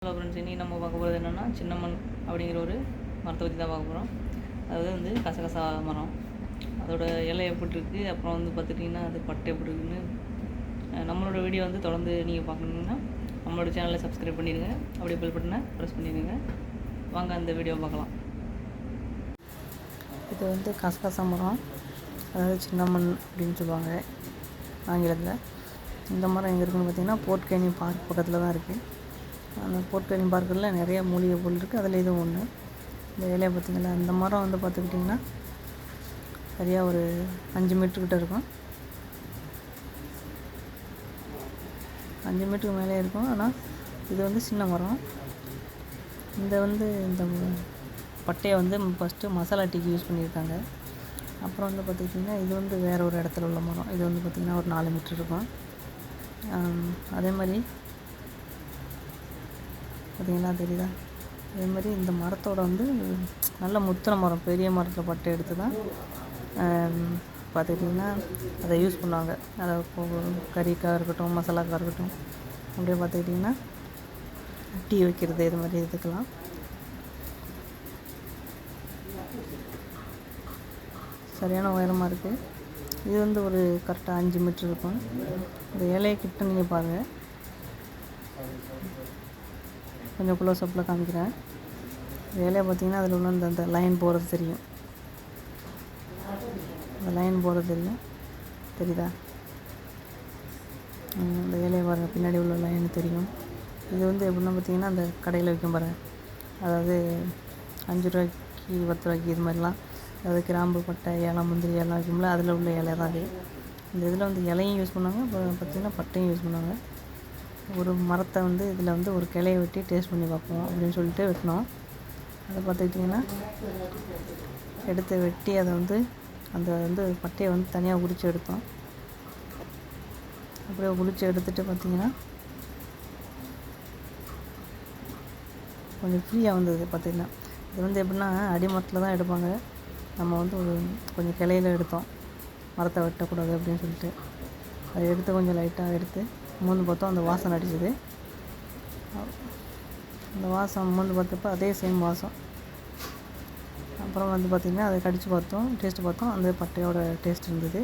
Hello friends, இன்றைக்கி நம்ம பார்க்க போகிறது என்னென்னா சின்னமண் அப்படிங்கிற ஒரு மரத்தை பற்றி தான் பார்க்க போகிறோம். அதாவது வந்து கசகசா மரம், அதோட இலை எப்படி இருக்குது, அப்புறம் வந்து பார்த்துட்டிங்கன்னா அது பட்டை எப்படி இருக்குன்னு நம்மளோட வீடியோ வந்து தொடர்ந்து நீங்கள் பார்க்கணுன்னா நம்மளோட சேனலை சப்ஸ்கிரைப் பண்ணிடுங்க. அப்படியே பெல் பட்டனை ப்ரெஸ் பண்ணிடுங்க. வாங்க அந்த வீடியோ பார்க்கலாம். இது வந்து கசகசா மரம், அதாவது சின்னமண் அப்படின்னு சொல்லுவாங்க ஆங்கிலத்தில். இந்த மரம் எங்கே இருக்குதுன்னு பார்த்திங்கன்னா போர்ட் கேனியன் பார்க் பக்கத்தில் தான் இருக்குது. அந்த போர்ட் கேனியன் பார்க்கில் நிறைய மூலிகை பொருள் இருக்குது, அதில் இதுவும் ஒன்று. இந்த இலையை பார்த்திங்களா, அந்த மரம் வந்து பார்த்துக்கிட்டிங்கன்னா சரியாக ஒரு 5 மீட்டருக்கிட்ட இருக்கும். 5 மீட்டருக்கு மேலே இருக்கும். ஆனால் இது வந்து சின்ன மரம். இந்த பட்டையை வந்து ஃபஸ்ட்டு மசாலா டீக்கு யூஸ் பண்ணியிருக்காங்க. அப்புறம் வந்து பார்த்துக்கிட்டிங்கன்னா இது வந்து வேறு ஒரு இடத்துல உள்ள மரம். இது வந்து பார்த்திங்கன்னா ஒரு 4 மீட்டர் இருக்கும். அதே மாதிரி பார்த்திங்கன்னா தெரியுதா, அதே மாதிரி இந்த மரத்தோட வந்து நல்ல முத்தின மரம், பெரிய மரத்தில் பட்டை எடுத்து தான் பார்த்துக்கிட்டிங்கன்னா அதை யூஸ் பண்ணுவாங்க. அதை கறிக்காக இருக்கட்டும், மசாலாக்காக இருக்கட்டும், அப்படியே பார்த்துக்கிட்டிங்கன்னா டீ வைக்கிறது, இது மாதிரி இதுக்கெல்லாம். சரியான உயரமாக இருக்குது. இது வந்து ஒரு கரெக்டாக 5 மீட்டர் இருக்கும். இந்த இலையை கிட்ட நீங்கள் பாருங்கள், கொஞ்சம் க்ளோஸ்அப்பில் காமிக்கிறேன். இந்த இலையை பார்த்திங்கன்னா அதில் உள்ள அந்த லைன் போகிறது தெரியும். அந்த லைன் போகிறது தெரியுதா? இந்த இலையை பாருங்கள், பின்னாடி உள்ள லைன் தெரியும். இது வந்து எப்படின்னா பார்த்திங்கன்னா அந்த கடையில் விற்கும் பாருங்கள், அதாவது 5 ரூபாய்க்கு 10 ரூபாய்க்கு இது மாதிரிலாம், அதாவது கிராம்பு, பட்டை, ஏலம், முந்திரி எல்லாம் வைக்கும்ல, அதில் உள்ள இலை தான் அது. இந்த இதில் வந்து இலையும் யூஸ் பண்ணுவாங்க, இப்போ பார்த்திங்கன்னா பட்டையும் யூஸ் பண்ணுவாங்க. ஒரு மரத்தை வந்து இதில் வந்து ஒரு கிளையை வெட்டி டேஸ்ட் பண்ணி பார்ப்போம் அப்படின்னு சொல்லிட்டு வெட்டினோம். அதை பார்த்துக்கிட்டிங்கன்னா எடுத்து வெட்டி அதை வந்து அந்த பட்டையை வந்து தனியாக உரித்து எடுத்தோம். அப்படியே உரித்து எடுத்துகிட்டு பார்த்திங்கன்னா கொஞ்சம் ஃப்ரீயாக வந்தது. பார்த்திங்கன்னா இது வந்து எப்படின்னா அடிமரத்தில் தான் எடுப்பாங்க. நம்ம வந்து ஒரு கொஞ்சம் கிளையில் எடுத்தோம், மரத்தை வெட்டக்கூடாது அப்படின்னு சொல்லிட்டு. அதை எடுத்து கொஞ்சம் லைட்டாக எடுத்து மூந்து பார்த்தோம், அந்த வாசனை அடிச்சுது. அந்த வாசம் மூந்து பார்த்தப்போ அதே சேம் வாசம். அப்புறம் வந்து பார்த்திங்கன்னா அதை கடித்து பார்த்தோம், டேஸ்ட்டு பார்த்தோம், அந்த பட்டையோட டேஸ்ட் இருந்தது.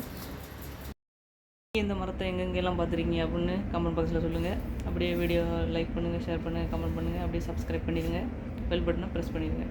இந்த மரத்தை எங்கெங்கெல்லாம் பார்த்துருக்கீங்க அப்படின்னு கமெண்ட் பாக்ஸில் சொல்லுங்கள். அப்படியே வீடியோ லைக் பண்ணுங்கள், ஷேர் பண்ணுங்கள், கமெண்ட் பண்ணுங்கள், அப்படியே சப்ஸ்கிரைப் பண்ணிடுங்க, பெல் பட்டனை ப்ரெஸ் பண்ணிடுங்க.